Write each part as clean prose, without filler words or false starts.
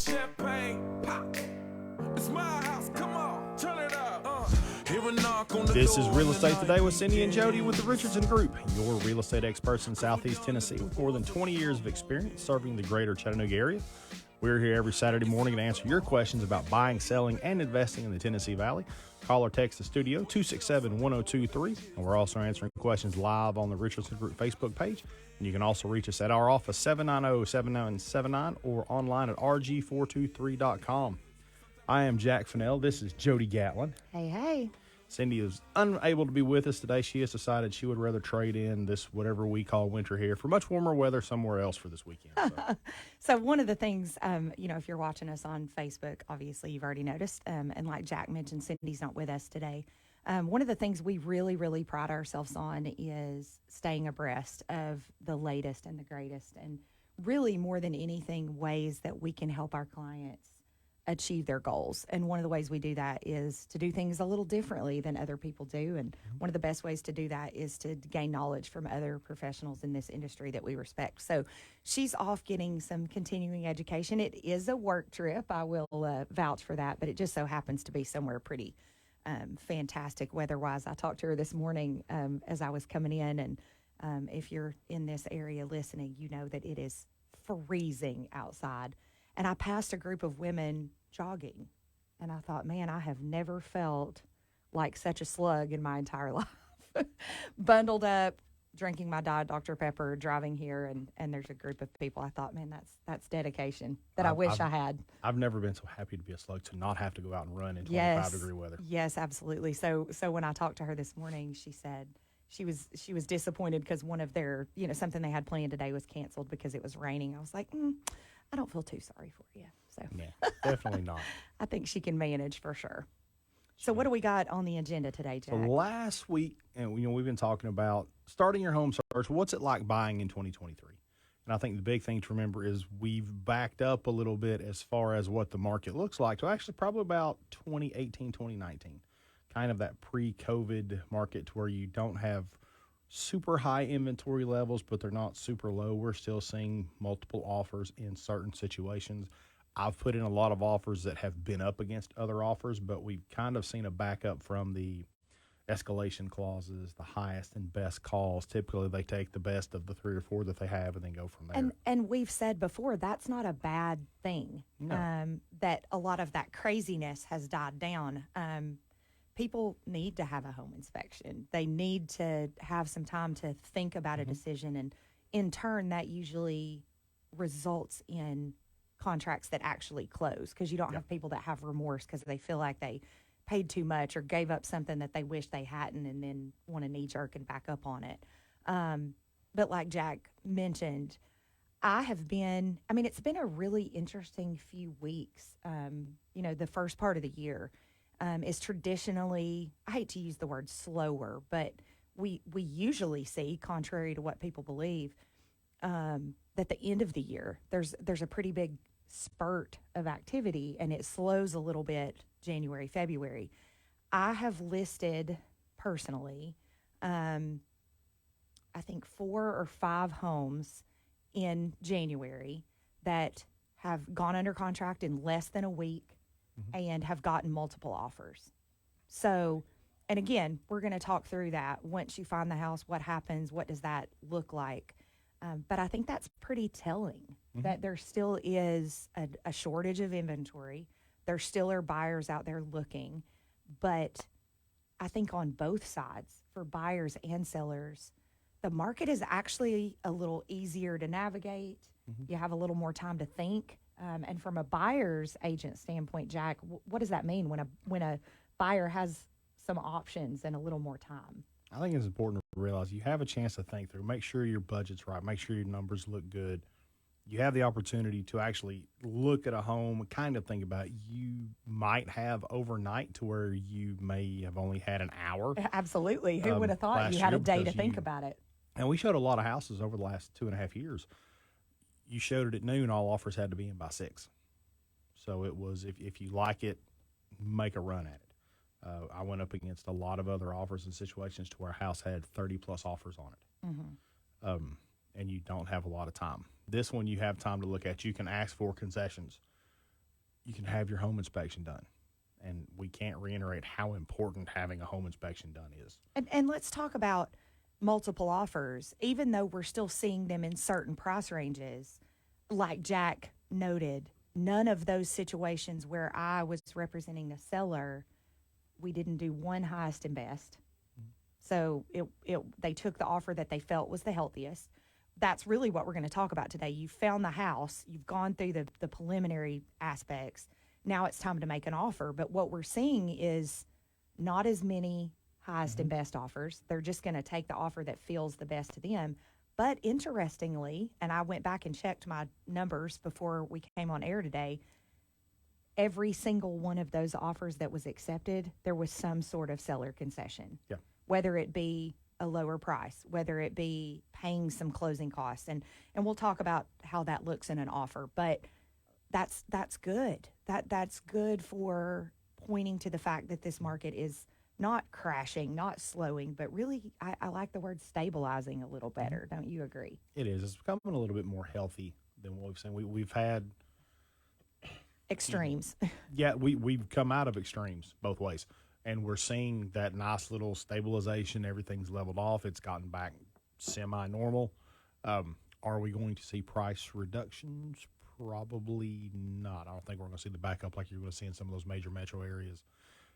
Champagne pop. It's my house. Come on, turn it up. Hear a knock on the This is door Real and Estate the Today with night Cindi and Jody with the begins. Richardson Group, your real estate experts in Southeast Tennessee with more than 20 years of experience serving the greater Chattanooga area. We're here every Saturday morning to answer your questions about buying, selling, and investing in the Tennessee Valley. Call or text the studio, 267-1023. And we're also answering questions live on the Richardson Group Facebook page. And you can also reach us at our office, 790-7979, or online at rg423.com. I am Jack Fennell. This is Jody Gatlin. Hey. Cindi is unable to be with us today. She has decided she would rather trade in this whatever we call winter here for much warmer weather somewhere else for this weekend. So one of the things, if you're watching us on Facebook, obviously you've already noticed, and like Jack mentioned, Cindy's not with us today. One of the things we really, really pride ourselves on is staying abreast of the latest and the greatest, and really more than anything, ways that we can help our clients achieve their goals. And one of the ways we do that is to do things a little differently than other people do. And one of the best ways to do that is to gain knowledge from other professionals in this industry that we respect. So she's off getting some continuing education. It is a work trip. I will vouch for that, but it just so happens to be somewhere pretty fantastic weather-wise. I talked to her this morning as I was coming in, and if you're in this area listening, you know that it is freezing outside. And I passed a group of women jogging, and I thought, man, I have never felt like such a slug in my entire life. Bundled up, drinking my Diet Dr. Pepper, driving here, and there's a group of people. I thought, man, that's dedication that I wish I had. I've never been so happy to be a slug to not have to go out and run in 25-degree weather. Yes, absolutely. So when I talked to her this morning, she said she was disappointed because one of their, something they had planned today was canceled because it was raining. I was like, I don't feel too sorry for you. So Yeah, definitely not. I think she can manage for sure. So what do we got on the agenda today, Jack? So last week, and we've been talking about starting your home search. What's it like buying in 2023? And I think the big thing to remember is we've backed up a little bit as far as what the market looks like. So actually probably about 2018, 2019, kind of that pre-COVID market to where you don't have super high inventory levels, but they're not super low. We're still seeing multiple offers in certain situations. I've put in a lot of offers that have been up against other offers, but we've kind of seen a backup from the escalation clauses, the highest and best calls. Typically, they take the best of the 3 or 4 that they have and then go from there. And we've said before, that's not a bad thing. No. That a lot of that craziness has died down. People need to have a home inspection. They need to have some time to think about a decision. And in turn, that usually results in contracts that actually close, because you don't have people that have remorse because they feel like they paid too much or gave up something that they wish they hadn't and then want to knee-jerk and back up on it. But like Jack mentioned, it's been a really interesting few weeks. The first part of the year is traditionally, I hate to use the word slower, but we usually see, contrary to what people believe, that the end of the year, there's a pretty big spurt of activity, and it slows a little bit January, February. I have listed personally, I think 4 or 5 homes in January that have gone under contract in less than a week and have gotten multiple offers. So, and again, we're going to talk through that. Once you find the house, what happens? What does that look like? But I think that's pretty telling that there still is a shortage of inventory. There still are buyers out there looking. But I think on both sides, for buyers and sellers, the market is actually a little easier to navigate. You have a little more time to think. And from a buyer's agent standpoint, Jack, what does that mean when a buyer has some options and a little more time? I think it's important to realize you have a chance to think through. Make sure your budget's right. Make sure your numbers look good. You have the opportunity to actually look at a home and kind of think about it. You might have overnight to where you may have only had an hour. Absolutely. Who would have thought you had a day to think about it? And we showed a lot of houses over the last 2.5 years. You showed it at noon, all offers had to be in by 6. So it was, if you like it, make a run at it. I went up against a lot of other offers and situations to where a house had 30-plus offers on it. And you don't have a lot of time. This one you have time to look at. You can ask for concessions. you can have your home inspection done. And we can't reiterate how important having a home inspection done is. And let's talk about multiple offers. Even though we're still seeing them in certain price ranges, like Jack noted, none of those situations where I was representing the seller, we didn't do one highest and best. So they took the offer that they felt was the healthiest. That's really what we're going to talk about today. You found the house. You've gone through the preliminary aspects. Now it's time to make an offer. But what we're seeing is not as many highest and best offers. They're just going to take the offer that feels the best to them. But interestingly, and I went back and checked my numbers before we came on air today, every single one of those offers that was accepted, there was some sort of seller concession. Yeah. Whether it be a lower price, whether it be paying some closing costs. And we'll talk about how that looks in an offer. But that's good. That's good for pointing to the fact that this market is not crashing, not slowing, but really, I like the word stabilizing a little better. Don't you agree? It is. It's becoming a little bit more healthy than what we've seen. We've had Extremes. yeah, we've come out of extremes both ways, and we're seeing that nice little stabilization. Everything's leveled off. It's gotten back semi-normal. Are we going to see price reductions? Probably not. I don't think we're going to see the backup like you're going to see in some of those major metro areas.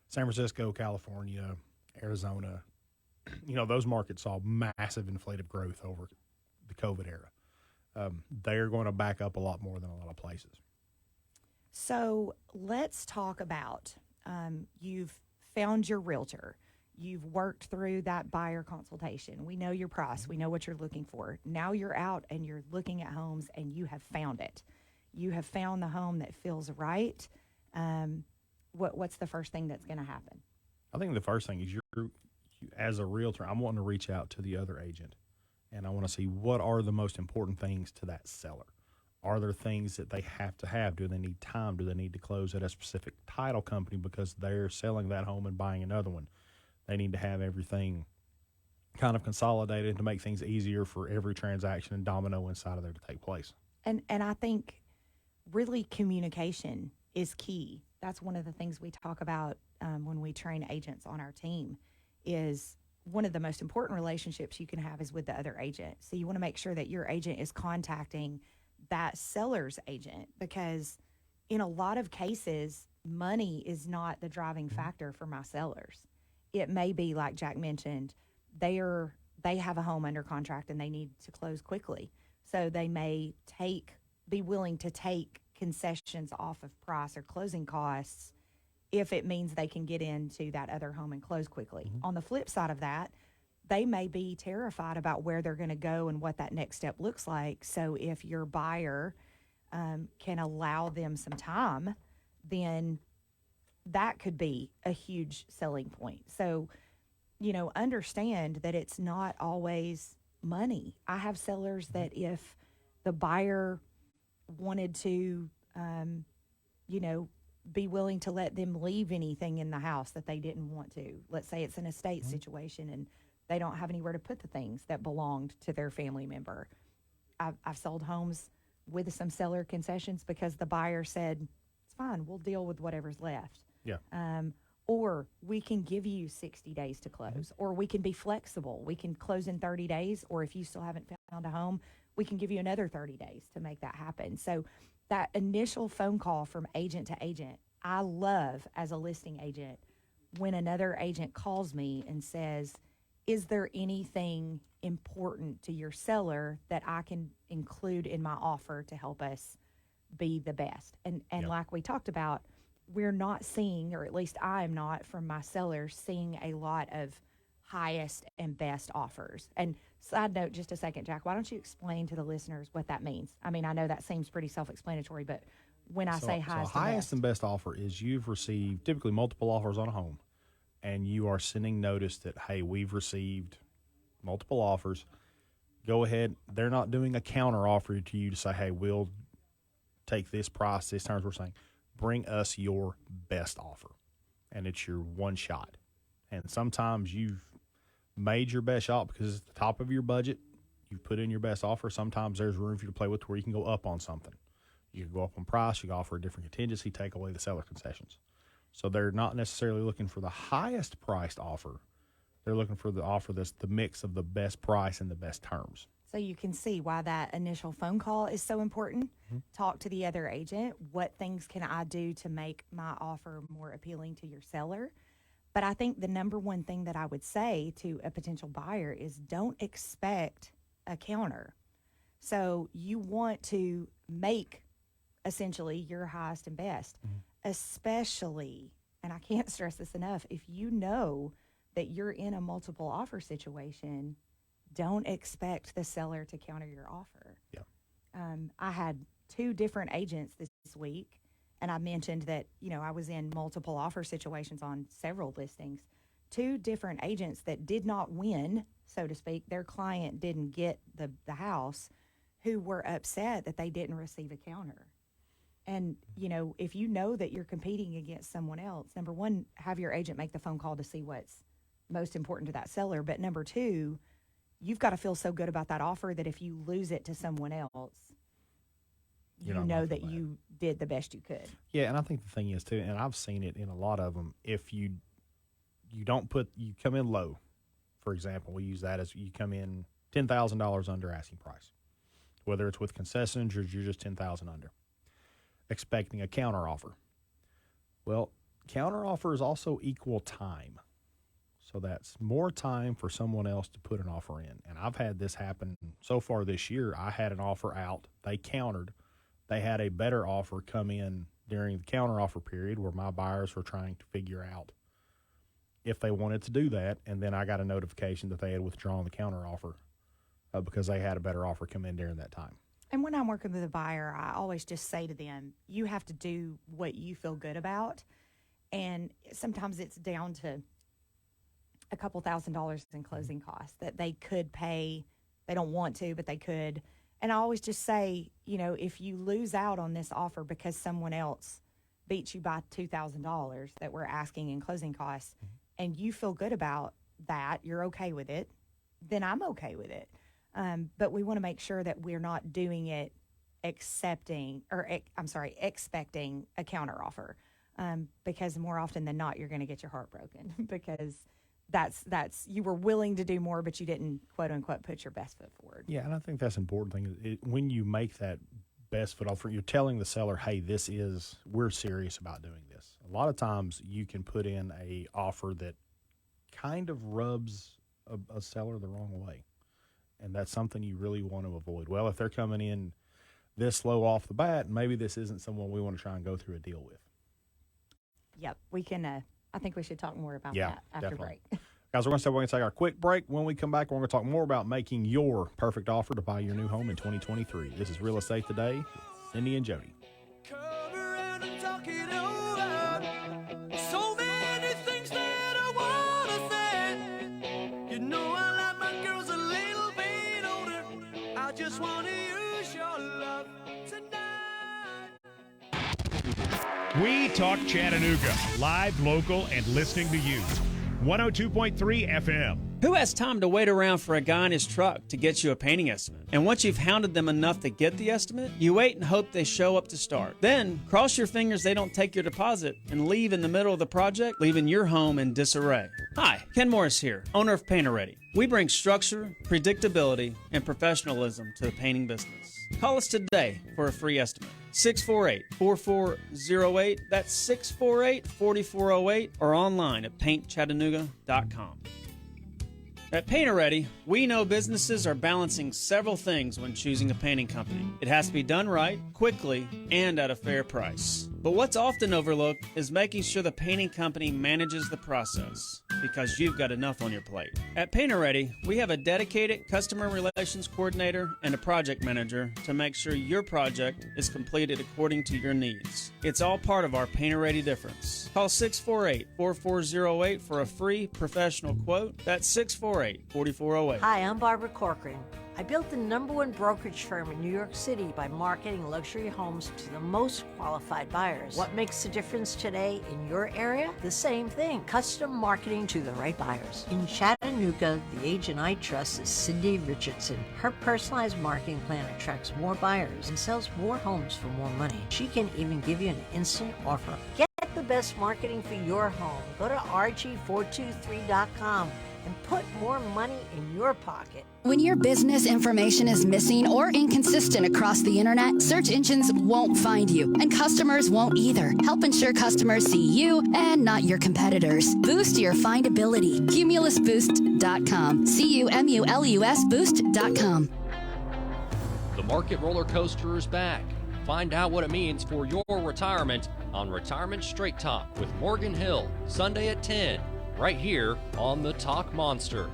San Francisco, California, Arizona, those markets saw massive inflated growth over the COVID era. They're going to back up a lot more than a lot of places. So let's talk about you've found your realtor. You've worked through that buyer consultation. We know your price. We know what you're looking for. Now you're out and you're looking at homes and you have found it. You have found the home that feels right. What's the first thing that's going to happen? I think the first thing is you, as a realtor, I'm wanting to reach out to the other agent, and I want to see what are the most important things to that seller. Are there things that they have to have? Do they need time? Do they need to close at a specific title company because they're selling that home and buying another one? They need to have everything kind of consolidated to make things easier for every transaction and domino inside of there to take place. And I think really communication is key. That's one of the things we talk about when we train agents on our team. Is one of the most important relationships you can have is with the other agent. So you want to make sure that your agent is contacting that seller's agent, because in a lot of cases, money is not the driving factor for my sellers. It may be, like Jack mentioned, they have a home under contract and they need to close quickly. So they may be willing to take concessions off of price or closing costs if it means they can get into that other home and close quickly. On the flip side of that, they may be terrified about where they're going to go and what that next step looks like. So if your buyer can allow them some time, then that could be a huge selling point. So, understand that it's not always money. I have sellers that if the buyer wanted to, be willing to let them leave anything in the house that they didn't want to. Let's say it's an estate situation and they don't have anywhere to put the things that belonged to their family member. I've sold homes with some seller concessions because the buyer said, it's fine, we'll deal with whatever's left. Yeah. Or we can give you 60 days to close, or we can be flexible. We can close in 30 days, or if you still haven't found a home, we can give you another 30 days to make that happen. So that initial phone call from agent to agent, I love as a listing agent when another agent calls me and says, is there anything important to your seller that I can include in my offer to help us be the best? And like we talked about, we're not seeing, or at least I'm not from my sellers, seeing a lot of highest and best offers. And side note, just a second, Jack, why don't you explain to the listeners what that means? I mean, I know that seems pretty self-explanatory, but when I say highest and best offer is you've received typically multiple offers on a home, and you are sending notice that, hey, we've received multiple offers. Go ahead. They're not doing a counter offer to you to say, hey, we'll take this price, this terms. We're saying, bring us your best offer. And it's your one shot. And sometimes you've made your best shot because it's the top of your budget. You've put in your best offer. Sometimes there's room for you to play with where you can go up on something. You can go up on price. You can offer a different contingency, take away the seller concessions. So they're not necessarily looking for the highest priced offer. They're looking for the offer that's the mix of the best price and the best terms. So you can see why that initial phone call is so important. Talk to the other agent. What things can I do to make my offer more appealing to your seller? But I think the number one thing that I would say to a potential buyer is don't expect a counter. So you want to make essentially your highest and best, especially, and I can't stress this enough, if you know that you're in a multiple offer situation, don't expect the seller to counter your offer. Yeah. I had 2 different agents this week, and I mentioned that, I was in multiple offer situations on several listings. 2 different agents that did not win, so to speak. Their client didn't get the house, who were upset that they didn't receive a counter. And, if you know that you're competing against someone else, number one, have your agent make the phone call to see what's most important to that seller. But number 2, you've got to feel so good about that offer that if you lose it to someone else, you know that you did the best you could. Yeah, and I think the thing is, too, and I've seen it in a lot of them, if you come in low, for example, we use that as you come in $10,000 under asking price, whether it's with concessions or you're just $10,000 under, expecting a counter offer. Well, counter offers also equal time. So that's more time for someone else to put an offer in. And I've had this happen so far this year. I had an offer out. They countered. They had a better offer come in during the counter offer period where my buyers were trying to figure out if they wanted to do that. And then I got a notification that they had withdrawn the counter offer because they had a better offer come in during that time. And when I'm working with a buyer, I always just say to them, you have to do what you feel good about. And sometimes it's down to a couple $1,000s in closing costs that they could pay. They don't want to, but they could. And I always just say, if you lose out on this offer because someone else beats you by $2,000 that we're asking in closing costs, and you feel good about that, you're okay with it, then I'm okay with it. But we want to make sure that we're not doing it expecting a counter offer, because more often than not, you're going to get your heart broken because that's you were willing to do more, but you didn't, quote unquote, put your best foot forward. Yeah, and I think that's an important thing. When you make that best foot offer, you're telling the seller, hey, we're serious about doing this. A lot of times you can put in a offer that kind of rubs a seller the wrong way. And that's something you really want to avoid. Well, if they're coming in this low off the bat, maybe this isn't someone we want to try and go through a deal with. Yep, we can. I think we should talk more about that after definitely. break. Guys, we're going to take our quick break. When we come back, we're going to talk more about making your perfect offer to buy your new home in 2023. This is Real Estate Today with Cindi and Jody. Come around and talk it over. So many things that I wanna say. I like my girls a little bit older. I just wanna use your love tonight. We talk Chattanooga, live, local, and listening to you. 102.3 FM. Who has time to wait around for a guy in his truck to get you a painting estimate? And once you've hounded them enough to get the estimate, you wait and hope they show up to start. Then, cross your fingers they don't take your deposit and leave in the middle of the project, leaving your home in disarray. Hi, Ken Morris here, owner of Painter Ready. We bring structure, predictability, and professionalism to the painting business. Call us today for a free estimate. 648-4408. That's 648-4408, or online at paintchattanooga.com. At Painter Ready, we know businesses are balancing several things when choosing a painting company. It has to be done right, quickly, and at a fair price. But what's often overlooked is making sure the painting company manages the process, because you've got enough on your plate. At Painter Ready, we have a dedicated customer relations coordinator and a project manager to make sure your project is completed according to your needs. It's all part of our Painter Ready difference. Call 648-4408 for a free professional quote. That's 648-4408. Hi, I'm Barbara Corcoran. I built the #1 brokerage firm in New York City by marketing luxury homes to the most qualified buyers. What makes the difference today in your area? The same thing, custom marketing to the right buyers. In Chattanooga, the agent I trust is Cindi Richardson. Her personalized marketing plan attracts more buyers and sells more homes for more money. She can even give you an instant offer. Get the best marketing for your home. Go to rg423.com and put more money in your pocket. When your business information is missing or inconsistent across the internet, search engines won't find you, and customers won't either. Help ensure customers see you and not your competitors. Boost your findability. CumulusBoost.com. CUMULUS Boost.com. The market roller coaster is back. Find out what it means for your retirement on Retirement Straight Talk with Morgan Hill, Sunday at 10, right here on the Talk Monster.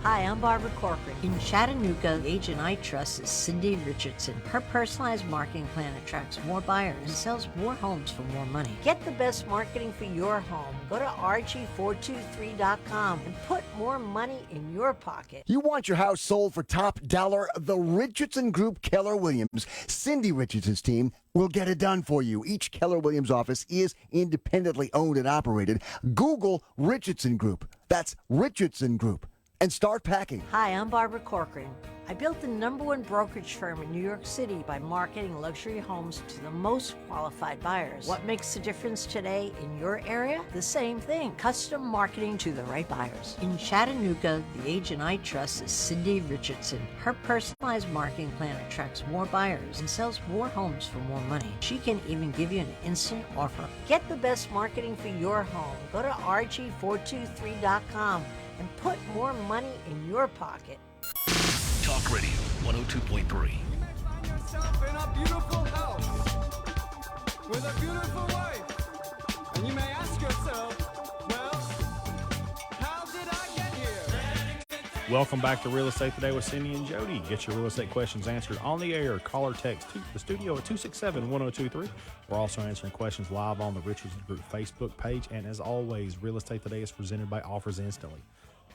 Hi, I'm Barbara Corcoran. In Chattanooga, the agent I trust is Cindi Richardson. Her personalized marketing plan attracts more buyers and sells more homes for more money. Get the best marketing for your home. Go to rg423.com and put more money in your pocket. You want your house sold for top dollar? The Richardson Group Keller Williams, Cindi Richardson's team will get it done for you. Each Keller Williams office is independently owned and operated. Google Richardson Group. That's Richardson Group. And start packing. Hi, I'm Barbara Corcoran. I built the #1 brokerage firm in New York City by marketing luxury homes to the most qualified buyers. What makes the difference today in your area? The same thing, custom marketing to the right buyers. In Chattanooga, the agent I trust is Cindi Richardson. Her personalized marketing plan attracts more buyers and sells more homes for more money. She can even give you an instant offer. Get the best marketing for your home. Go to rg423.com and put more money in your pocket. Talk Radio 102.3. You may find yourself in a beautiful house with a beautiful wife, and you may ask yourself, well, how did I get here? Welcome back to Real Estate Today with Cindi and Jody. Get your real estate questions answered on the air. Call or text to the studio at 267-1023. We're also answering questions live on the Richardson Group Facebook page. And as always, Real Estate Today is presented by Offers Instantly.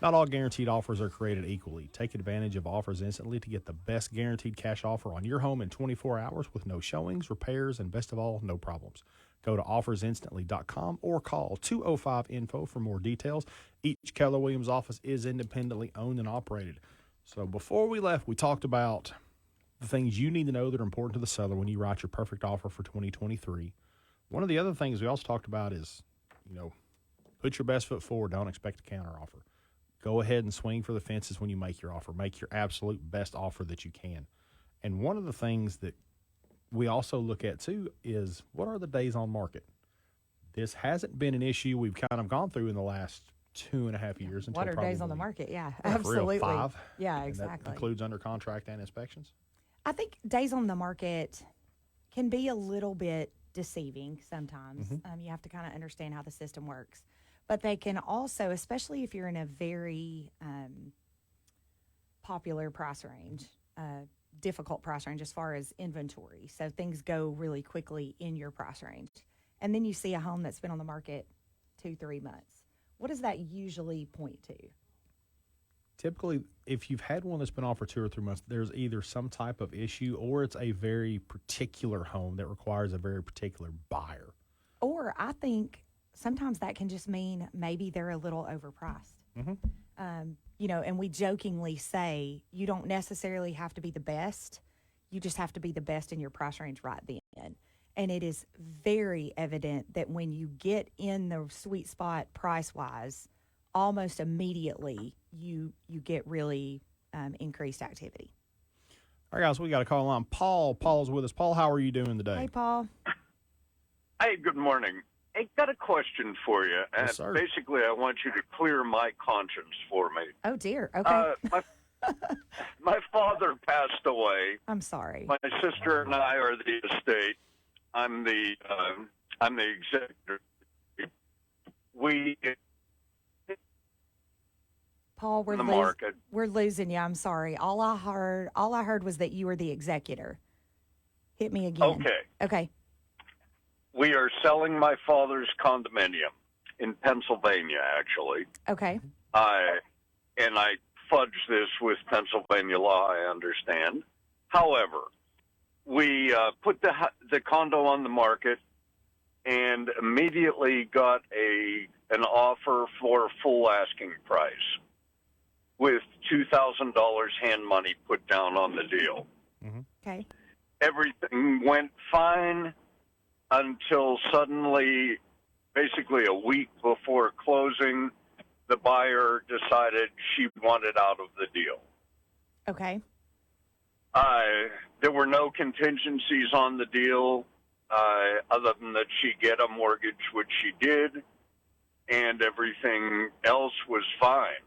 Not all guaranteed offers are created equally. Take advantage of Offers Instantly to get the best guaranteed cash offer on your home in 24 hours with no showings, repairs, and best of all, no problems. Go to offersinstantly.com or call 205-INFO for more details. Each Keller Williams office is independently owned and operated. So before we left, we talked about the things you need to know that are important to the seller when you write your perfect offer for 2023. One of the other things we also talked about is, put your best foot forward. Don't expect a counteroffer. Go ahead and swing for the fences when you make your offer. Make your absolute best offer that you can. And one of the things that we also look at, too, is what are the days on market? This hasn't been an issue we've kind of gone through in the last 2.5 years. Until What are days on the market? Yeah, for real, absolutely. 5. Yeah, And exactly. that includes under contract and inspections. I think days on the market can be a little bit deceiving sometimes. You have to kind of understand how the system works. But they can also, especially if you're in a very popular price range, difficult price range as far as inventory. So things go really quickly in your price range. And then you see a home that's been on the market 2-3 months. What does that usually point to? Typically, if you've had one that's been on for 2 or 3 months, there's either some type of issue or it's a very particular home that requires a very particular buyer. Or I think sometimes that can just mean maybe they're a little overpriced. And we jokingly say you don't necessarily have to be the best. You just have to be the best in your price range right then. And it is very evident that when you get in the sweet spot price-wise, almost immediately you get really increased activity. All right, guys, we got a call on. Paul's with us. Paul, how are you doing today? Hey, Paul. Hey, good morning. Hey, got a question for you. Yes, sir. Basically, I want you to clear my conscience for me. Oh, dear. Okay. My father passed away. I'm sorry. My sister and I are the estate. I'm the executor. Paul, we're losing you. I'm sorry. All I heard was that you were the executor. Hit me again. Okay. We are selling my father's condominium in Pennsylvania, actually. Okay. And I fudge this with Pennsylvania law, I understand. However, we put the condo on the market and immediately got an offer for full asking price with $2,000 hand money put down on the deal. Okay. Everything went fine until suddenly, basically a week before closing, the buyer decided she wanted out of the deal. Okay. There were no contingencies on the deal other than that she get a mortgage, which she did, and everything else was fine.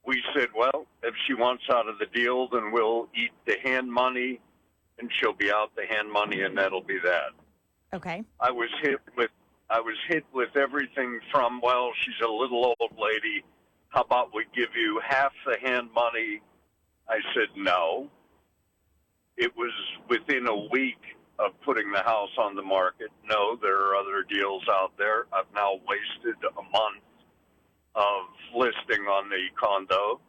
We said, well, if she wants out of the deal, then we'll eat the hand money, and she'll be out the hand money, and that'll be that. Okay. I was hit with everything from, well, she's a little old lady. How about we give you half the hand money? I said no. It was within a week of putting the house on the market. No, there are other deals out there. I've now wasted a month of listing on the condo.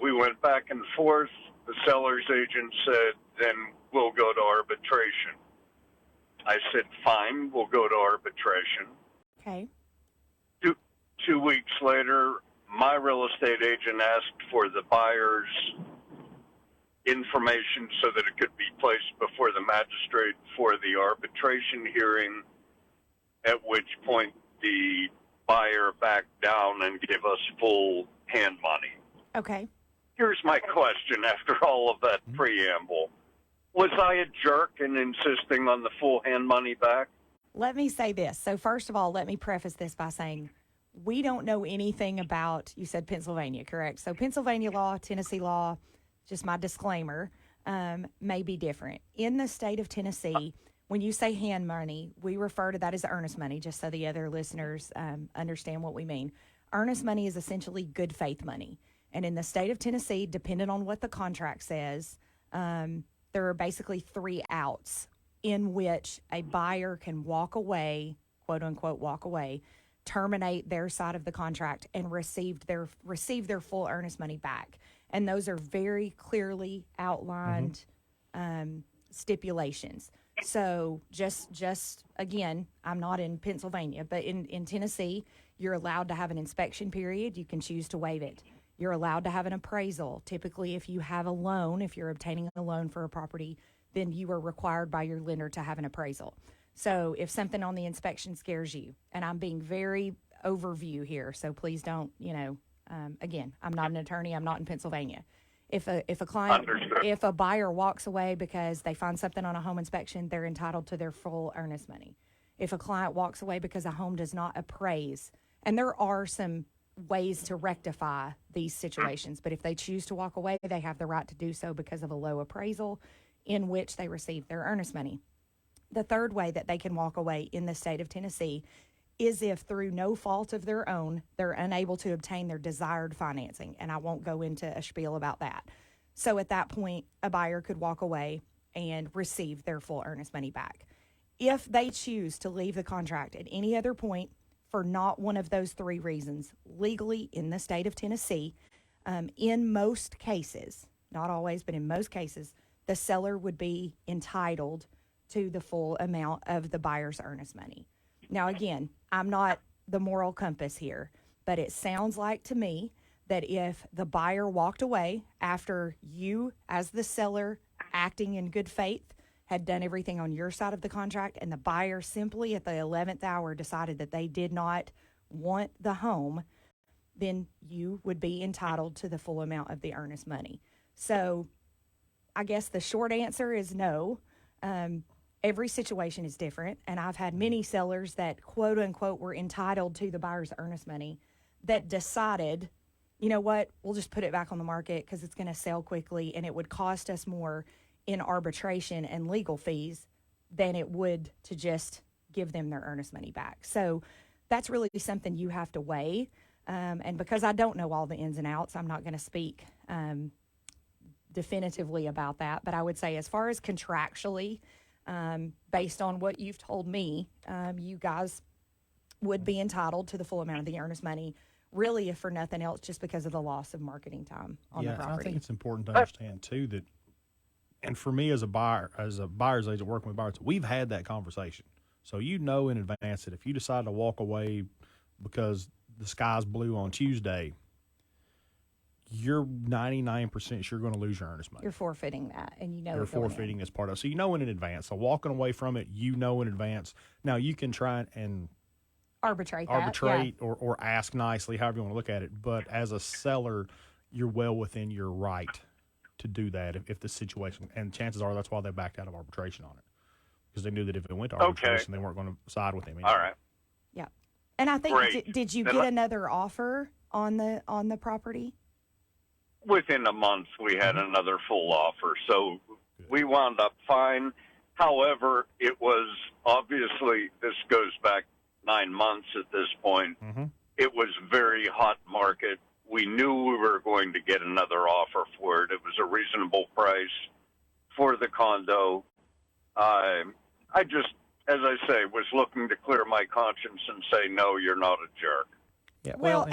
We went back and forth. The seller's agent said, then we'll go to arbitration. I said, fine, we'll go to arbitration. Okay. 2 weeks later, my real estate agent asked for the buyer's information so that it could be placed before the magistrate for the arbitration hearing, at which point the buyer backed down and gave us full hand money. Okay. Here's my question after all of that preamble. Was I a jerk in insisting on the full hand money back? Let me say this. So first of all, let me preface this by saying we don't know anything about, you said Pennsylvania, correct? So Pennsylvania law, Tennessee law, just my disclaimer, may be different. In the state of Tennessee, when you say hand money, we refer to that as earnest money, just so the other listeners understand what we mean. Earnest money is essentially good faith money. And in the state of Tennessee, depending on what the contract says, there are basically 3 outs in which a buyer can walk away, quote unquote, walk away, terminate their side of the contract and receive their full earnest money back. And those are very clearly outlined stipulations. So just again, I'm not in Pennsylvania, but in Tennessee, you're allowed to have an inspection period. You can choose to waive it. You're allowed to have an appraisal. Typically, if you have a loan, if you're obtaining a loan for a property, then you are required by your lender to have an appraisal. So if something on the inspection scares you, and I'm being very overview here, so please don't, again, I'm not an attorney. I'm not in Pennsylvania. If a client, if a buyer walks away because they find something on a home inspection, they're entitled to their full earnest money. If a client walks away because a home does not appraise, and there are some ways to rectify these situations, but if they choose to walk away, they have the right to do so because of a low appraisal in which they receive their earnest money. The third way that they can walk away in the state of Tennessee is if through no fault of their own, they're unable to obtain their desired financing. And I won't go into a spiel about that. So at that point, a buyer could walk away and receive their full earnest money back. If they choose to leave the contract at any other point for not one of those 3 reasons, legally in the state of Tennessee, in most cases, not always, but in most cases, the seller would be entitled to the full amount of the buyer's earnest money. Now, again, I'm not the moral compass here, but it sounds like to me that if the buyer walked away after you, as the seller, acting in good faith, had done everything on your side of the contract, and the buyer simply at the 11th hour decided that they did not want the home, then you would be entitled to the full amount of the earnest money. So I guess the short answer is no. Every situation is different, and I've had many sellers that, quote unquote, were entitled to the buyer's earnest money that decided, you know what, we'll just put it back on the market because it's going to sell quickly and it would cost us more in arbitration and legal fees than it would to just give them their earnest money back. So that's really something you have to weigh. And because I don't know all the ins and outs, I'm not going to speak definitively about that. But I would say as far as contractually, based on what you've told me, you guys would be entitled to the full amount of the earnest money really, if for nothing else, just because of the loss of marketing time on the and property. I think it's important to understand too that, and for me as a buyer's agent working with buyers, we've had that conversation. So in advance that if you decide to walk away because the sky's blue on Tuesday, you're 99% sure going to lose your earnest money. You're forfeiting that, and You're forfeiting as part of it. So in advance. So walking away from it, in advance. Now, you can try and arbitrate or ask nicely, however you want to look at it. But as a seller, you're well within your right to do that if the situation, and chances are that's why they backed out of arbitration on it, because they knew that if it went to arbitration, they weren't going to side with him anymore. All right. Yeah. And I think, Great. did you get another offer on the property? Within a month, we had another full offer, so we wound up fine. However, it was obviously, this goes back 9 months at this point. Mm-hmm. It was very hot market. We knew we were going to get another offer for it. It was a reasonable price for the condo. I just, as I say, was looking to clear my conscience and say, no, you're not a jerk. Yeah, Well,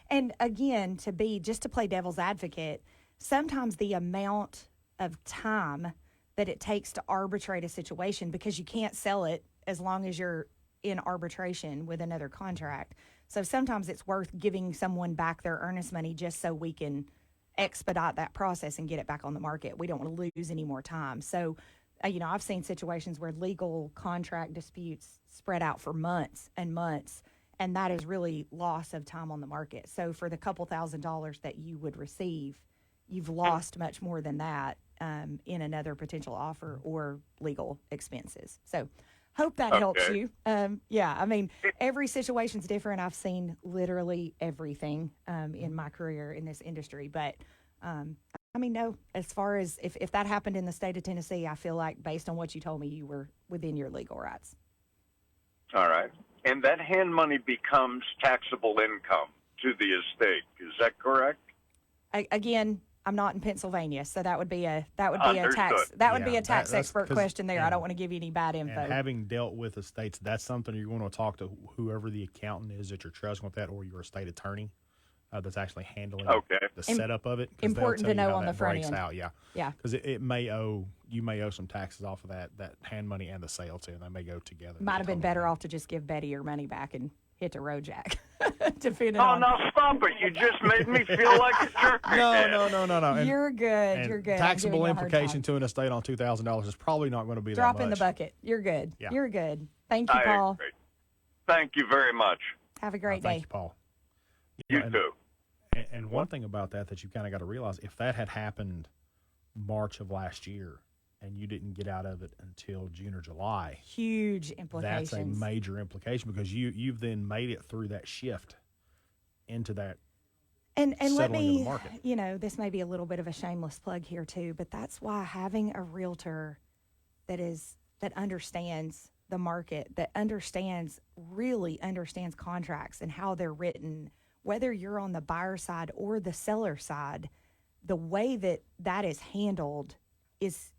and again, to play devil's advocate, sometimes the amount of time that it takes to arbitrate a situation, because you can't sell it as long as you're in arbitration with another contract. So sometimes it's worth giving someone back their earnest money just so we can expedite that process and get it back on the market. We don't want to lose any more time. So, I've seen situations where legal contract disputes spread out for months and months, and that is really loss of time on the market. So for the couple $1,000s that you would receive, you've lost much more than that in another potential offer or legal expenses. So hope that helps you. Every situation's different. I've seen literally everything in my career in this industry. But, no, as far as if that happened in the state of Tennessee, I feel like based on what you told me, you were within your legal rights. All right. And that hand money becomes taxable income to the estate. Is that correct? Again, I'm not in Pennsylvania, so that would be a Understood. tax expert question there. I don't want to give you any bad info. And having dealt with estates, that's something you're going to talk to whoever the accountant is that you're trusting with that, or your estate attorney that's actually handling the setup of it. Important to know on the front end. Yeah. Because you may owe some taxes off of that hand money and the sale too, and they may go together. Might have been better off to just give Betty your money back and hit the road jack. Now stop it. You just made me feel like a jerk. No. And you're good. You're good. Taxable implication to an estate on $2,000 is probably not going to be that Drop much. in the bucket. You're good. Yeah. You're good. Thank you, Paul. Agree. Thank you very much. Have a great day. Thank you, Paul. You too. And one thing about that you kind of got to realize, if that had happened March of last year and you didn't get out of it until June or July, huge implications. That's a major implication, because you've then made it through that shift into that and let me, of the market. This may be a little bit of a shameless plug here too, but that's why having a realtor that understands the market, that really understands contracts and how they're written, whether you're on the buyer side or the seller side, the way that is handled is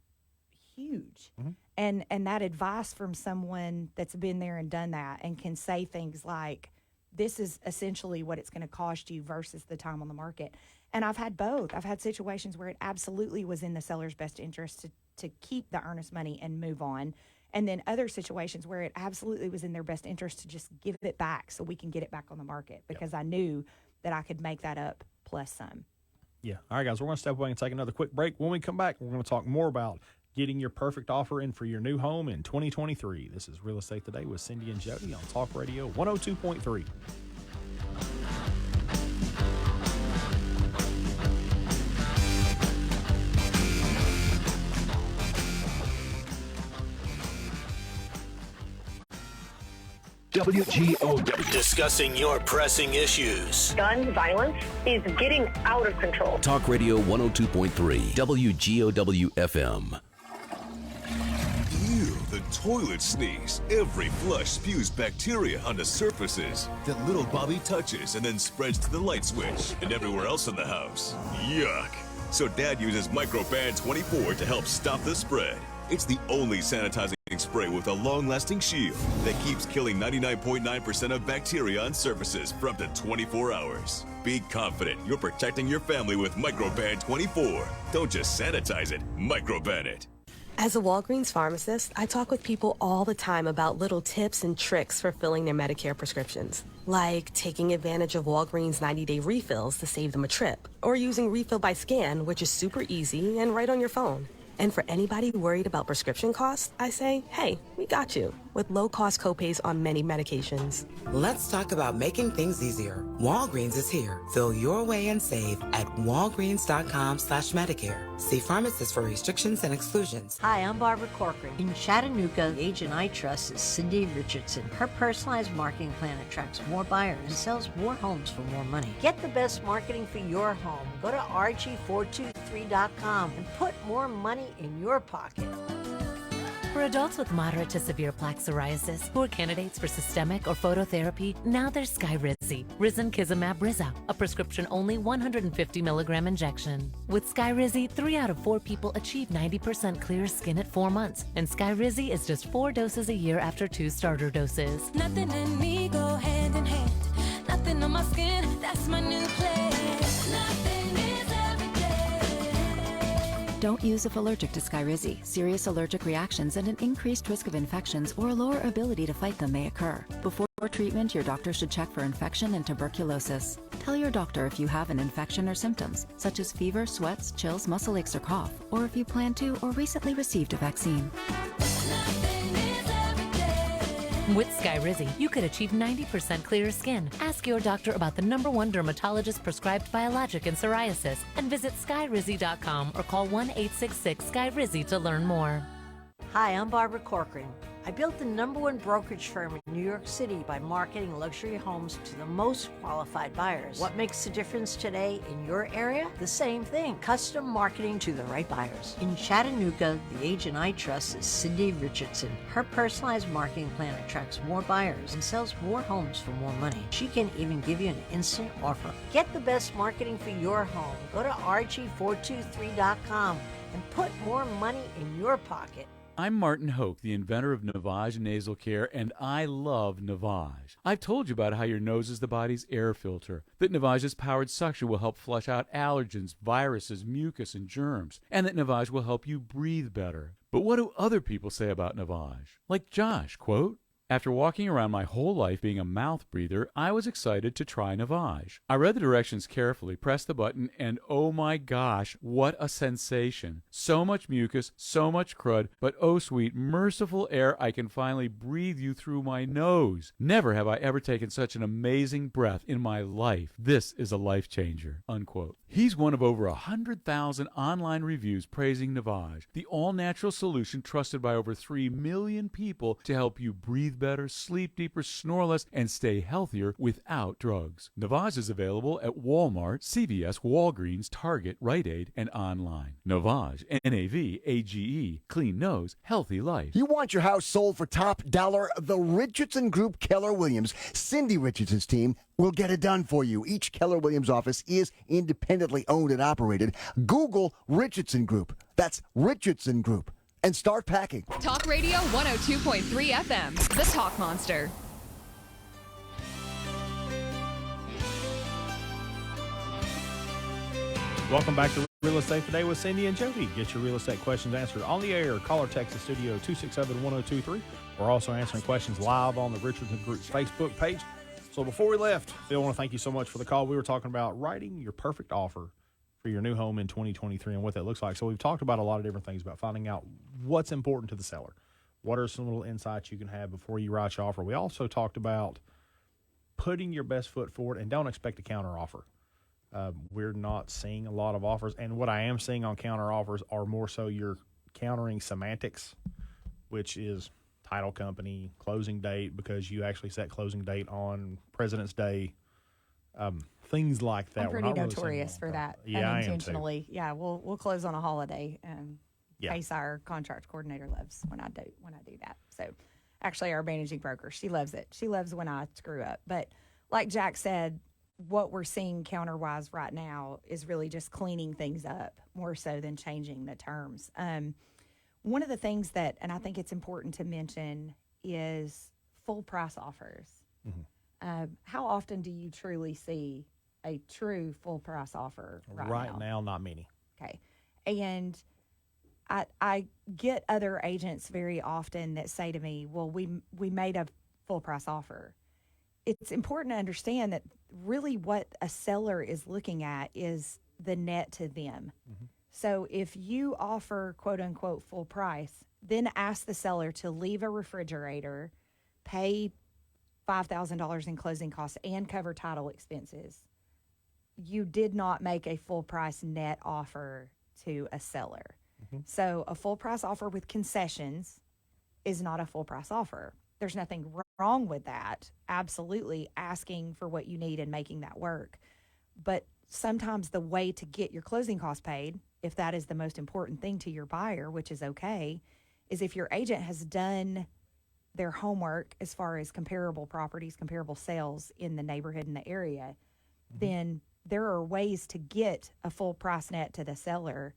huge. Mm-hmm. And that advice from someone that's been there and done that and can say things like, this is essentially what it's going to cost you versus the time on the market. And I've had both. I've had situations where it absolutely was in the seller's best interest to keep the earnest money and move on. And then other situations where it absolutely was in their best interest to just give it back so we can get it back on the market, because I knew that I could make that up plus some. Yeah. All right, guys, we're going to step away and take another quick break. When we come back, we're going to talk more about getting your perfect offer in for your new home in 2023. This is Real Estate Today with Cindi and Jody on Talk Radio 102.3. WGOW. Discussing your pressing issues. Gun violence is getting out of control. Talk Radio 102.3. WGOW FM. Ew, the toilet sneeze. Every flush spews bacteria onto surfaces that little Bobby touches and then spreads to the light switch and everywhere else in the house. Yuck. So Dad uses Microban 24 to help stop the spread. It's the only sanitizing disinfecting spray with a long-lasting shield that keeps killing 99.9% of bacteria on surfaces for up to 24 hours. Be confident you're protecting your family with Microban 24. Don't just sanitize it, Microban it. As a Walgreens pharmacist, I talk with people all the time about little tips and tricks for filling their Medicare prescriptions, like taking advantage of Walgreens 90-day refills to save them a trip, or using Refill by Scan, which is super easy and right on your phone. And for anybody worried about prescription costs, I say, hey, we got you, with low-cost copays on many medications. Let's talk about making things easier. Walgreens is here. Fill your way and save at walgreens.com/Medicare. See pharmacists for restrictions and exclusions. Hi, I'm Barbara Corcoran. In Chattanooga, the agent I trust is Cindi Richardson. Her personalized marketing plan attracts more buyers and sells more homes for more money. Get the best marketing for your home. Go to RG423.com and put more money in your pocket. For adults with moderate to severe plaque psoriasis who are candidates for systemic or phototherapy, now there's Skyrizi, Risankizumab Riza, a prescription-only 150 milligram injection. With Skyrizi, 3 out of 4 people achieve 90% clear skin at 4 months, and Skyrizi is just 4 doses a year after 2 starter doses. Nothing in me go hand in hand. Nothing on my skin, that's my new plan. Nothing is every day. Don't use if allergic to Skyrizi. Serious allergic reactions and an increased risk of infections or a lower ability to fight them may occur. Before treatment, your doctor should check for infection and tuberculosis. Tell your doctor if you have an infection or symptoms, such as fever, sweats, chills, muscle aches, or cough, or if you plan to or recently received a vaccine. With Skyrizi, you could achieve 90% clearer skin. Ask your doctor about the #1 dermatologist prescribed biologic in psoriasis and visit skyrizi.com or call 1-866-SKYRIZI to learn more. Hi, I'm Barbara Corcoran. I built the #1 brokerage firm in New York City by marketing luxury homes to the most qualified buyers. What makes the difference today in your area? The same thing, custom marketing to the right buyers. In Chattanooga, the agent I trust is Cindi Richardson. Her personalized marketing plan attracts more buyers and sells more homes for more money. She can even give you an instant offer. Get the best marketing for your home. Go to RG423.com and put more money in your pocket. I'm Martin Hoke, the inventor of Navage Nasal Care, and I love Navage. I've told you about how your nose is the body's air filter, that Navage's powered suction will help flush out allergens, viruses, mucus, and germs, and that Navage will help you breathe better. But what do other people say about Navage? Like Josh, quote, "After walking around my whole life being a mouth breather, I was excited to try Navage. I read the directions carefully, pressed the button, and oh my gosh, what a sensation. So much mucus, so much crud, but oh sweet, merciful air, I can finally breathe you through my nose. Never have I ever taken such an amazing breath in my life. This is a life changer," unquote. He's one of over 100,000 online reviews praising Navage, the all-natural solution trusted by over 3 million people to help you breathe better, sleep deeper, snore less, and stay healthier without drugs. Navage is available at Walmart, CVS, Walgreens, Target, Rite Aid, and online. Navage, Navage, clean nose, healthy life. You want your house sold for top dollar? The Richardson Group Keller Williams, Cindi Richardson's team, will get it done for you. Each Keller Williams office is independently owned and operated. Google Richardson Group. That's Richardson Group. And start packing. Talk Radio 102.3 FM, the Talk Monster. Welcome back to Real Estate Today with Cindi and Jody. Get your real estate questions answered on the air. Call or text the studio 267-1023. We're also answering questions live on the Richardson Group's Facebook page. So before we left, Phil, I want to thank you so much for the call. We were talking about writing your perfect offer for your new home in 2023 and what that looks like. So we've talked about a lot of different things about finding out what's important to the seller. What are some little insights you can have before you write your offer? We also talked about putting your best foot forward and don't expect a counter offer. We're not seeing a lot of offers, and what I am seeing on counter offers are more so you're countering semantics, which is title company, closing date, because you actually set closing date on President's Day, things like that. I'm pretty notorious for that. Yeah, unintentionally. I am too. Yeah, we'll close on a holiday, and Yeah. Pace, our contract coordinator, loves when I do that. So, actually, our managing broker, she loves it. She loves when I screw up. But like Jack said, what we're seeing counter-wise right now is really just cleaning things up more so than changing the terms. one of the things that, and I think it's important to mention, is full price offers. How often do you truly see a true full price offer Right now, not many. Okay. And I get other agents very often that say to me, well, we made a full price offer. It's important to understand that really what a seller is looking at is the net to them. So if you offer quote unquote full price, then ask the seller to leave a refrigerator, pay $5,000 in closing costs, and cover title expenses, you did not make a full price net offer to a seller. So a full price offer with concessions is not a full price offer. There's nothing wrong with that. Absolutely asking for what you need and making that work. But sometimes the way to get your closing costs paid, if that is the most important thing to your buyer, which is okay, is if your agent has done their homework as far as comparable properties, comparable sales in the neighborhood and the area, then there are ways to get a full price net to the seller.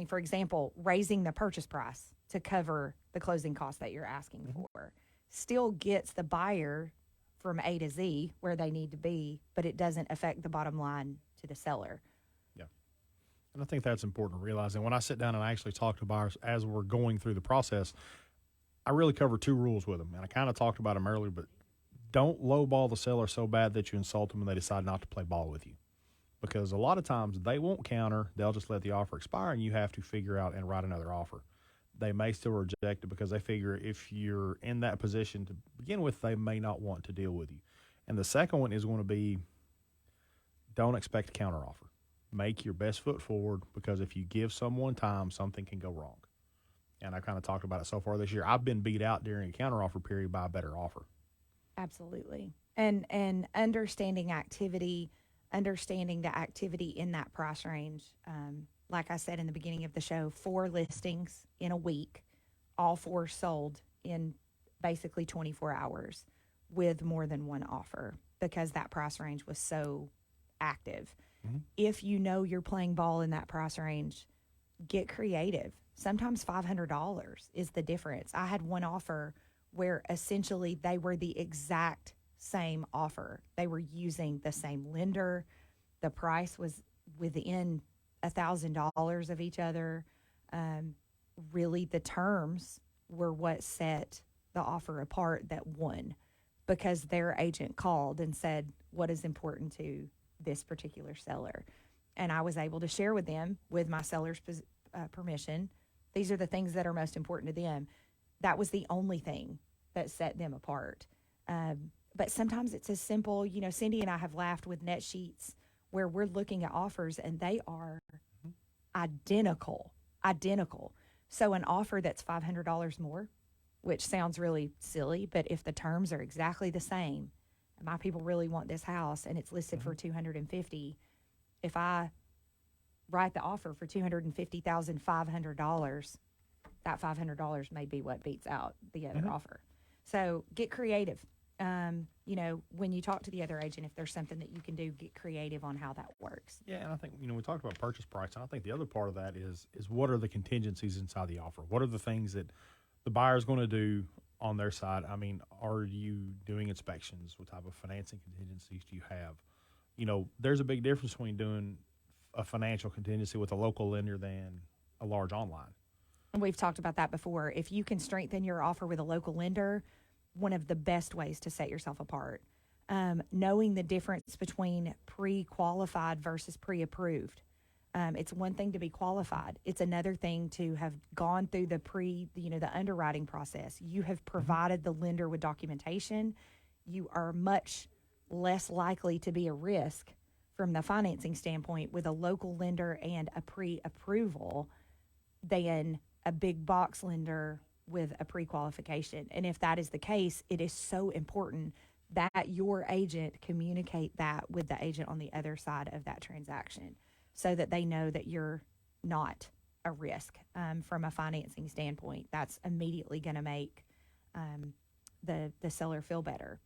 For example, raising the purchase price to cover the closing costs that you're asking for still gets the buyer from A to Z where they need to be, but it doesn't affect the bottom line to the seller. Yeah. And I think that's important to realize. And when I sit down and I actually talk to buyers as we're going through the process, I really cover two rules with them. And I kind of talked about them earlier, but don't lowball the seller so bad that you insult them and they decide not to play ball with you. Because a lot of times they won't counter. They'll just let the offer expire, and you have to figure out and write another offer. They may still reject it because they figure if you're in that position to begin with, they may not want to deal with you. And the second one is going to be, don't expect a counter offer. Make your best foot forward, because if you give someone time, something can go wrong. And I kind of talked about it so far this year. I've been beat out during a counter offer period by a better offer. Absolutely. And understanding the activity in that price range. Like I said in the beginning of the show, 4 listings in a week, all 4 sold in basically 24 hours with more than one offer because that price range was so active. If you know you're playing ball in that price range, get creative. Sometimes $500 is the difference. I had one offer where essentially they were the exact same offer. They were using the same lender. The price was within $1,000 of each other. Really, the terms were what set the offer apart that won, because their agent called and said, what is important to this particular seller? And I was able to share with them, with my seller's permission, these are the things that are most important to them. That was the only thing that set them apart. But sometimes it's as simple, Cindy and I have laughed with net sheets where we're looking at offers and they are identical. So an offer that's $500 more, which sounds really silly, but if the terms are exactly the same, my people really want this house and it's listed for $250,000, if I write the offer for $250,500, that $500 may be what beats out the other offer. So get creative. When you talk to the other agent, if there's something that you can do, get creative on how that works. Yeah, and I think, we talked about purchase price, and I think the other part of that is what are the contingencies inside the offer? What are the things that the buyer's going to do on their side? Are you doing inspections? What type of financing contingencies do you have? There's a big difference between doing a financial contingency with a local lender than a large online. And we've talked about that before. If you can strengthen your offer with a local lender, one of the best ways to set yourself apart. Knowing the difference between pre-qualified versus pre-approved. It's one thing to be qualified. It's another thing to have gone through the underwriting process. You have provided the lender with documentation. You are much less likely to be a risk from the financing standpoint with a local lender and a pre-approval than a big box lender with a pre-qualification. And if that is the case, it is so important that your agent communicate that with the agent on the other side of that transaction so that they know that you're not a risk from a financing standpoint. That's immediately going to make the seller feel better.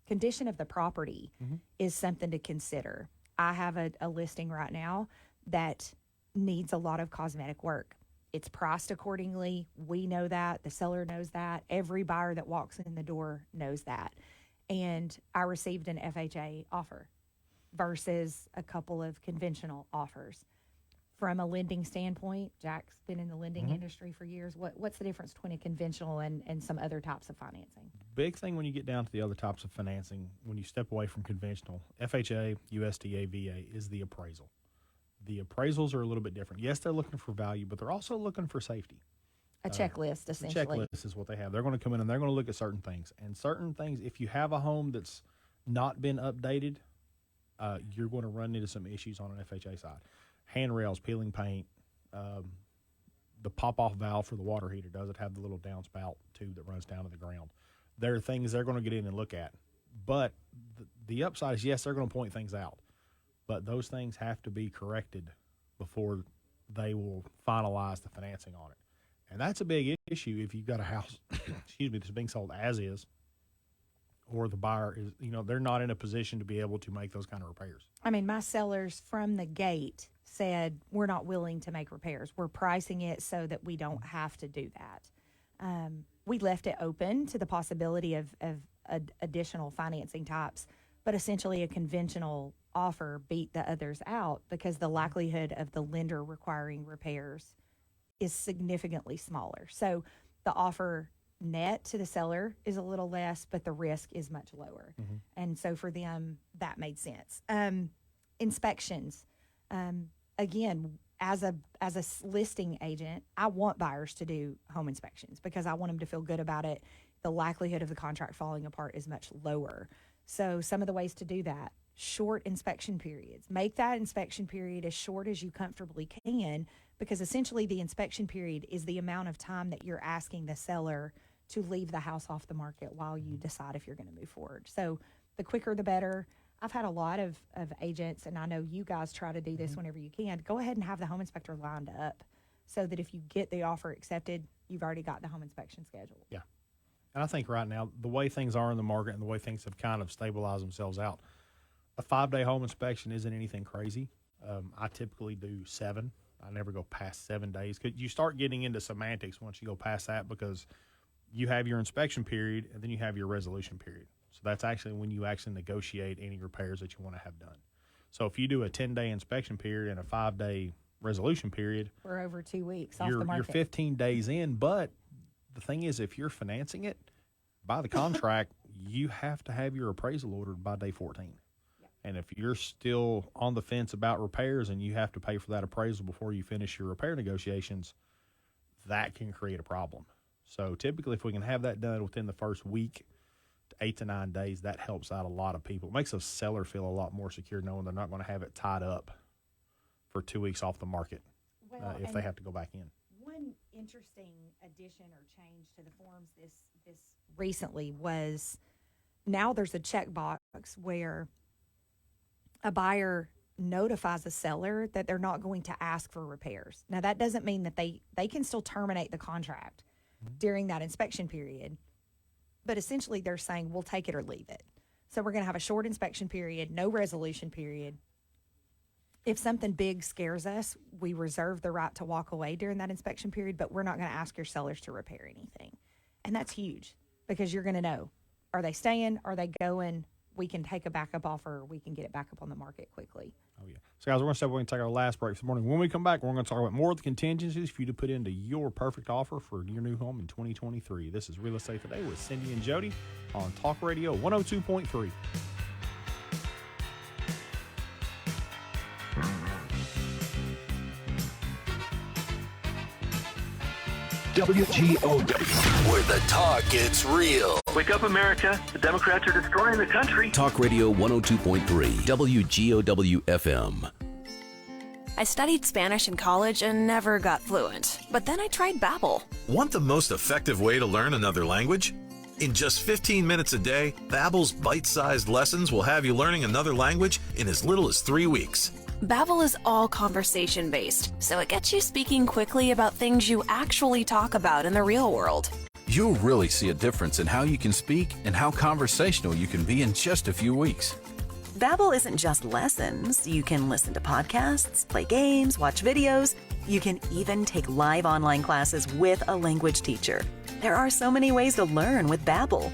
Condition of the property is something to consider. I have a listing right now that needs a lot of cosmetic work. It's priced accordingly. We know that. The seller knows that. Every buyer that walks in the door knows that. And I received an FHA offer versus a couple of conventional offers. From a lending standpoint, Jack's been in the lending industry for years. What's the difference between a conventional and some other types of financing? Big thing when you get down to the other types of financing, when you step away from conventional, FHA, USDA, VA, is the appraisal. The appraisals are a little bit different. Yes, they're looking for value, but they're also looking for safety. A checklist, essentially. A checklist is what they have. They're going to come in and they're going to look at certain things. And certain things, if you have a home that's not been updated, you're going to run into some issues on an FHA side. Handrails, peeling paint, the pop-off valve for the water heater, does it have the little downspout tube that runs down to the ground? There are things they're going to get in and look at. But the upside is, yes, they're going to point things out. But those things have to be corrected before they will finalize the financing on it. And that's a big issue if you've got a house, that's being sold as is, or the buyer is, they're not in a position to be able to make those kind of repairs. I mean, my sellers from the gate said, we're not willing to make repairs. We're pricing it so that we don't have to do that. We left it open to the possibility of additional financing types, but essentially a conventional offer beat the others out because the likelihood of the lender requiring repairs is significantly smaller. So the offer net to the seller is a little less, but the risk is much lower. And so for them, that made sense. Inspections. Again, as a listing agent, I want buyers to do home inspections because I want them to feel good about it. The likelihood of the contract falling apart is much lower. So some of the ways to do that: short inspection periods. Make that inspection period as short as you comfortably can, because essentially the inspection period is the amount of time that you're asking the seller to leave the house off the market while you decide if you're going to move forward. So the quicker the better. I've had a lot of agents, and I know you guys try to do this whenever you can. Go ahead and have the home inspector lined up so that if you get the offer accepted, you've already got the home inspection scheduled. Yeah. And I think right now, the way things are in the market and the way things have kind of stabilized themselves out, a 5-day home inspection isn't anything crazy. I typically do 7. I never go past 7 days. 'Cause you start getting into semantics once you go past that, because you have your inspection period and then you have your resolution period. So that's actually when you actually negotiate any repairs that you want to have done. So if you do a 10-day inspection period and a 5-day resolution period, we're over 2 weeks off the market. You're 15 days in. But the thing is, if you're financing it, by the contract, you have to have your appraisal ordered by day 14. And if you're still on the fence about repairs and you have to pay for that appraisal before you finish your repair negotiations, that can create a problem. So typically, if we can have that done within the first week, 8 to 9 days, that helps out a lot of people. It makes a seller feel a lot more secure knowing they're not going to have it tied up for 2 weeks off the market if they have to go back in. One interesting addition or change to the forms this recently was, now there's a checkbox where a buyer notifies a seller that they're not going to ask for repairs. Now, that doesn't mean that they can still terminate the contract during that inspection period. But essentially, they're saying, we'll take it or leave it. So we're going to have a short inspection period, no resolution period. If something big scares us, we reserve the right to walk away during that inspection period, but we're not going to ask your sellers to repair anything. And that's huge, because you're going to know, are they staying? Are they going? We can take a backup offer. We can get it back up on the market quickly. Oh, yeah. So, guys, we're going to step away and take our last break this morning. When we come back, we're going to talk about more of the contingencies for you to put into your perfect offer for your new home in 2023. This is Real Estate Today with Cindi and Jody on Talk Radio 102.3. WGOW, where the talk gets real. Wake up, America. The Democrats are destroying the country. Talk Radio 102.3, WGOW FM. I studied Spanish in college and never got fluent. But then I tried Babbel. Want the most effective way to learn another language? In just 15 minutes a day, Babbel's bite-sized lessons will have you learning another language in as little as 3 weeks. Babbel is all conversation-based, so it gets you speaking quickly about things you actually talk about in the real world. You'll really see a difference in how you can speak and how conversational you can be in just a few weeks. Babbel isn't just lessons. You can listen to podcasts, play games, watch videos. You can even take live online classes with a language teacher. There are so many ways to learn with Babbel.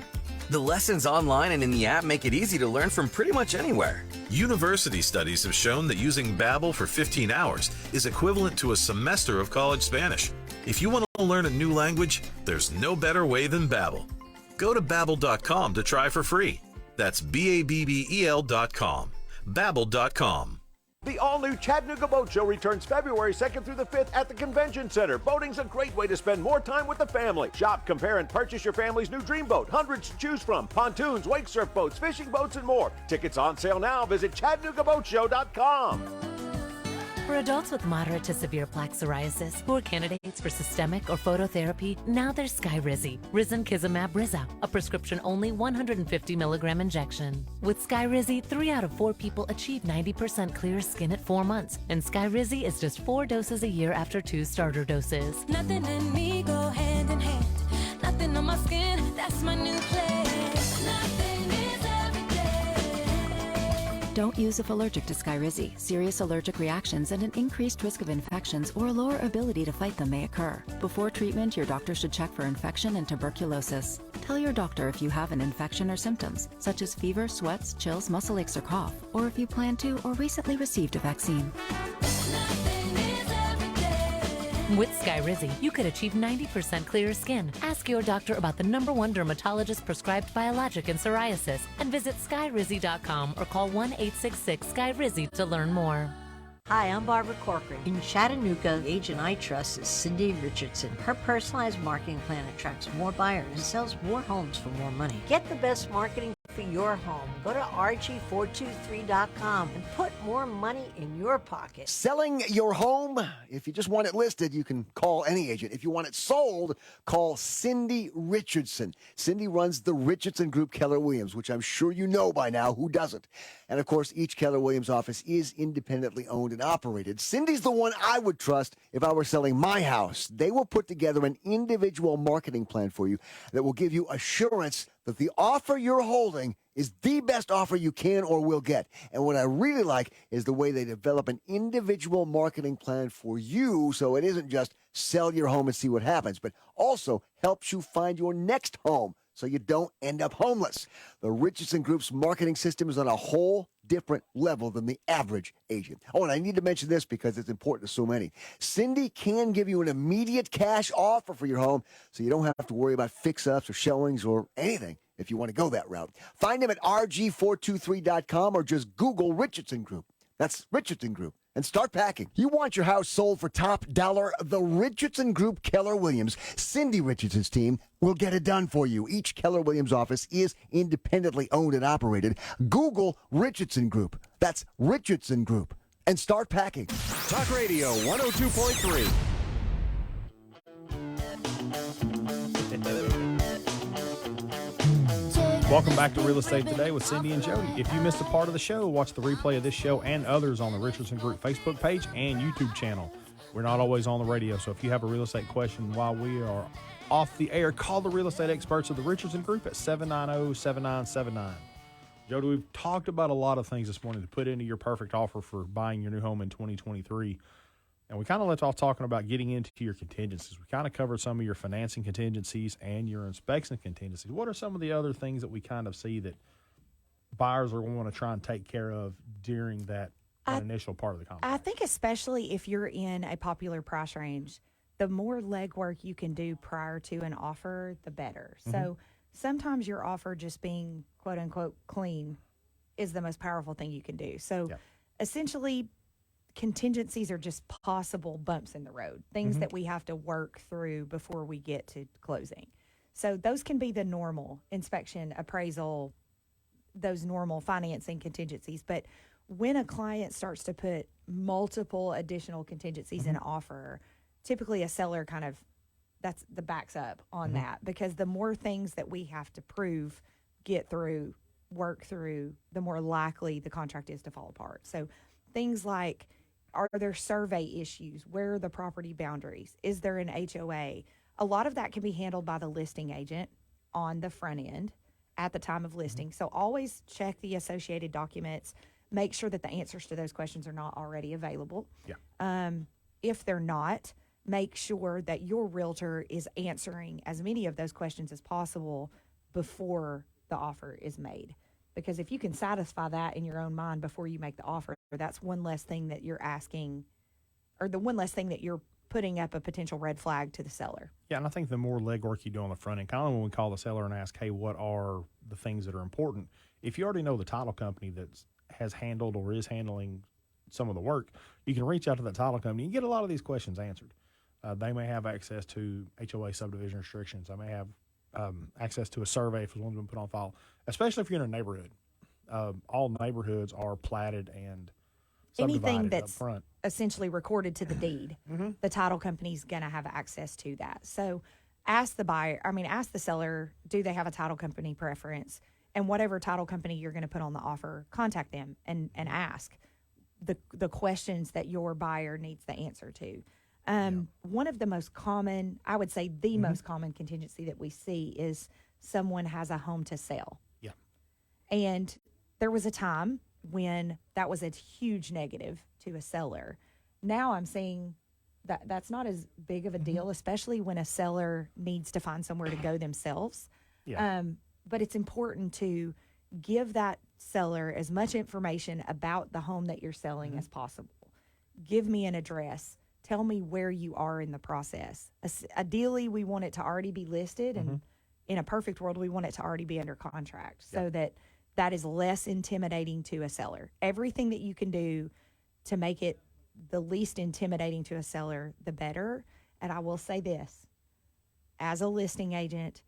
The lessons online and in the app make it easy to learn from pretty much anywhere. University studies have shown that using Babbel for 15 hours is equivalent to a semester of college Spanish. If you want to learn a new language, there's no better way than Babbel. Go to Babbel.com to try for free. That's Babbel.com. Babbel.com. The all-new Chattanooga Boat Show returns February 2nd through the 5th at the Convention Center. Boating's a great way to spend more time with the family. Shop, compare, and purchase your family's new dream boat. Hundreds to choose from. Pontoons, wake surf boats, fishing boats, and more. Tickets on sale now. Visit ChattanoogaBoatShow.com. For adults with moderate to severe plaque psoriasis who are candidates for systemic or phototherapy, now there's Skyrizi, Risankizumab Rizza, a prescription-only 150 milligram injection. With Skyrizi, 3 out of 4 people achieve 90% clear skin at 4 months, and Skyrizi is just 4 doses a year after 2 starter doses. Nothing and me go hand in hand. Nothing on my skin, that's my new place. Nothing is everyday. Don't use if allergic to Skyrizi. Serious allergic reactions and an increased risk of infections or a lower ability to fight them may occur. Before treatment, your doctor should check for infection and tuberculosis. Tell your doctor if you have an infection or symptoms, such as fever, sweats, chills, muscle aches, or cough, or if you plan to or recently received a vaccine. With Skyrizi, you could achieve 90% clearer skin. Ask your doctor about the #1 dermatologist prescribed biologic in psoriasis and visit skyrizi.com or call 1-866-SKYRIZI to learn more. Hi, I'm Barbara Corcoran. In Chattanooga, the agent I trust is Cindi Richardson. Her personalized marketing plan attracts more buyers and sells more homes for more money. Get the best marketing for your home. Go to RG423.com and put more money in your pocket. Selling your home? If you just want it listed, you can call any agent. If you want it sold, call Cindi Richardson. Cindi runs the Richardson Group Keller Williams, which I'm sure you know by now. Who doesn't? And of course, each Keller Williams office is independently owned and operated. Cindy's the one I would trust if I were selling my house. They will put together an individual marketing plan for you that will give you assurance that the offer you're holding is the best offer you can or will get. And what I really like is the way they develop an individual marketing plan for you, so it isn't just sell your home and see what happens, but also helps you find your next home so you don't end up homeless. The Richardson Group's marketing system is on a whole different level than the average agent. Oh, and I need to mention this because it's important to so many. Cindi can give you an immediate cash offer for your home, so you don't have to worry about fix-ups or showings or anything if you want to go that route. Find them at RG423.com or just Google Richardson Group. That's Richardson Group. And start packing. You want your house sold for top dollar? The Richardson Group Keller Williams, Cindi Richardson's team will get it done for you. Each Keller Williams office is independently owned and operated. Google Richardson Group. That's Richardson Group. And start packing. Talk Radio 102.3. Welcome back to Real Estate Today with Cindi and Jody. If you missed a part of the show, watch the replay of this show and others on the Richardson Group Facebook page and YouTube channel. We're not always on the radio, so if you have a real estate question while we are off the air, call the real estate experts of the Richardson Group at 790-7979. Jody, we've talked about a lot of things this morning to put into your perfect offer for buying your new home in 2023. And we kind of left off talking about getting into your contingencies. We kind of covered some of your financing contingencies and your inspection contingencies. What are some of the other things that we kind of see that buyers are going to want to try and take care of during that initial part of the contract? I think especially if you're in a popular price range, the more legwork you can do prior to an offer, the better. Mm-hmm. So sometimes your offer just being quote unquote clean is the most powerful thing you can do. So essentially, contingencies are just possible bumps in the road, things that we have to work through before we get to closing. So those can be the normal inspection, appraisal, those normal financing contingencies. But when a client starts to put multiple additional contingencies in an offer, typically a seller kind of, that's the backs up on that, because the more things that we have to prove, get through, work through, the more likely the contract is to fall apart. So things like, are there survey issues? Where are the property boundaries? Is there an HOA? A lot of that can be handled by the listing agent on the front end at the time of listing. So always check the associated documents. Make sure that the answers to those questions are not already available. Yeah. If they're not, make sure that your realtor is answering as many of those questions as possible before the offer is made. Because if you can satisfy that in your own mind before you make the offer, that's one less thing that you're asking, or the one less thing that you're putting up a potential red flag to the seller. Yeah, and I think the more legwork you do on the front end, kind of when we call the seller and ask, hey, what are the things that are important? If you already know the title company that has handled or is handling some of the work, you can reach out to that title company and get a lot of these questions answered. They may have access to HOA subdivision restrictions. They may have access to a survey if one's been put on file, especially if you're in a neighborhood. All neighborhoods are platted and Anything subdivided that's up front. essentially recorded to the deed, the title company's going to have access to that. So ask the seller, do they have a title company preference? And whatever title company you're going to put on the offer, contact them and ask the questions that your buyer needs the answer to. One of the most common, I would say the most common contingency that we see is someone has a home to sell. Yeah. And there was a time when that was a huge negative to a seller. Now I'm seeing that that's not as big of a deal, especially when a seller needs to find somewhere to go themselves. Yeah. But it's important to give that seller as much information about the home that you're selling as possible. Give me an address. Tell me where you are in the process. Ideally, we want it to already be listed, and in a perfect world, we want it to already be under contract so that is less intimidating to a seller. Everything that you can do to make it the least intimidating to a seller, the better. And I will say this, as a listing agent,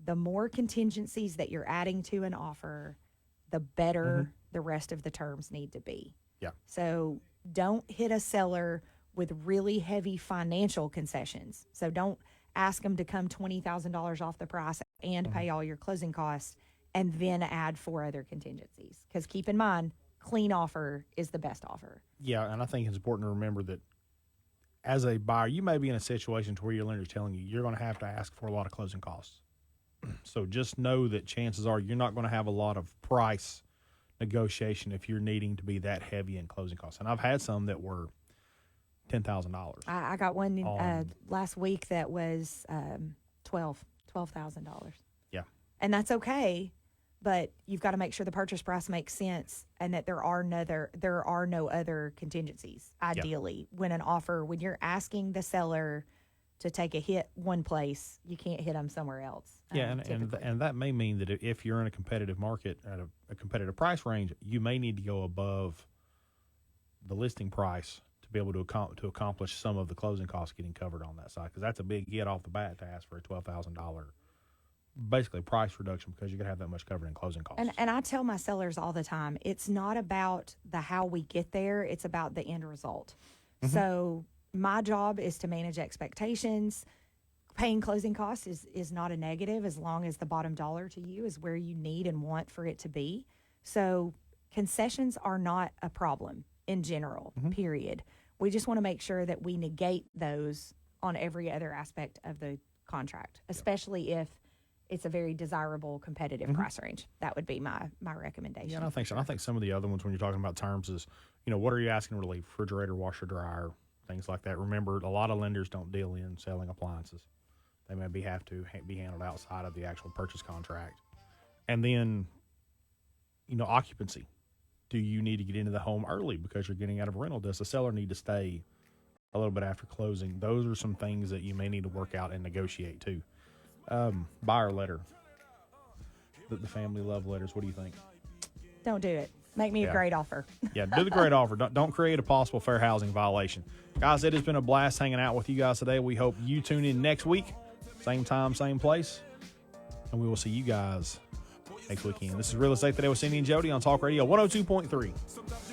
the more contingencies that you're adding to an offer, the better the rest of the terms need to be. Yeah. So don't hit a seller with really heavy financial concessions. So don't ask them to come $20,000 off the price and pay all your closing costs and then add 4 other contingencies. Because keep in mind, clean offer is the best offer. Yeah, and I think it's important to remember that as a buyer, you may be in a situation to where your lender's telling you you're going to have to ask for a lot of closing costs. So just know that chances are you're not going to have a lot of price negotiation if you're needing to be that heavy in closing costs. And I've had some that were $10,000. I got one last week that was $12,000. Yeah. And that's okay, but you've got to make sure the purchase price makes sense and that there are no other contingencies. Ideally, when you're asking the seller to take a hit one place, you can't hit them somewhere else. Yeah, and that may mean that if you're in a competitive market at a competitive price range, you may need to go above the listing price to be able to accomplish some of the closing costs getting covered on that side, because that's a big hit off the bat to ask for a $12,000 basically price reduction because you're going to have that much covered in closing costs. And I tell my sellers all the time, it's not about the how we get there, it's about the end result. So my job is to manage expectations. Paying closing costs is not a negative as long as the bottom dollar to you is where you need and want for it to be. So concessions are not a problem in general, period. We just want to make sure that we negate those on every other aspect of the contract, especially if it's a very desirable competitive price range. That would be my recommendation. Yeah, and I think so. I think some of the other ones when you're talking about terms is, what are you asking to relieve? Refrigerator, washer, dryer, things like that. Remember, a lot of lenders don't deal in selling appliances. They may have to be handled outside of the actual purchase contract. And then, occupancy. Do you need to get into the home early because you're getting out of rental? Does the seller need to stay a little bit after closing? Those are some things that you may need to work out and negotiate too. Buyer letter, the family love letters. What do you think? Don't do it. Make me a great offer. Yeah, do the great offer. Don't create a possible fair housing violation. Guys, it has been a blast hanging out with you guys today. We hope you tune in next week. Same time, same place. And we will see you guys next weekend. This is Real Estate Today with Cindi and Jody on Talk Radio 102.3.